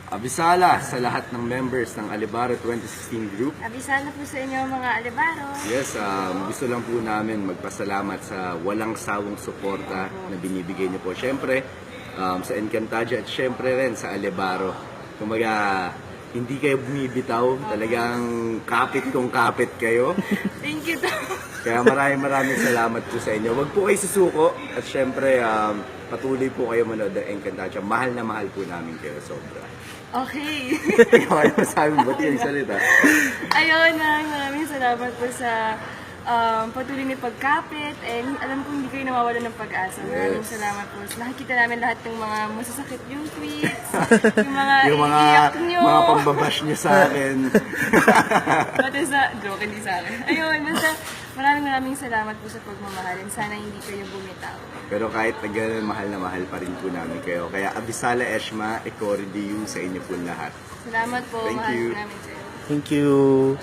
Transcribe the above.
Abisala sa lahat ng members ng Alibaro 2016 Group. Abisala po sa inyo mga alibaro. Yes, gusto lang po namin magpasalamat sa walang sawang suporta na binibigay niyo po. Siyempre, sa Encantadia at siyempre rin sa Alibaro. Kumaga, hindi kayo bumibitaw. Talagang kapit kong kapit kayo. Thank you to. Kaya maraming salamat po sa inyo. Huwag po kayo susuko. At siyempre, patuloy po kayo manood ng Encantadia. Mahal na mahal po namin kayo sobra. Okay. Ano masabi mo? Ba't yung salita? Ayun na, maraming salamat po sa patuloy na pagkapit. And alam ko hindi kayo nawawalan ng pag-asa. Maraming Yes. salamat po. Nakikita namin lahat ng mga masasakit yung tweets, yung mga Yung iiyak nyo. mga pambabash niyo sa akin. Pati sa joke, hindi sa akin. Ayun, basta maraming salamat po sa pagmamahal. And sana hindi kayo bumitaw. Pero kahit na ganun, mahal na mahal pa rin po namin kayo. Kaya Abisala Eshma, Ekori Diu sa inyo po lahat. Salamat po. Thank mahal you. po namin kayo. Thank you.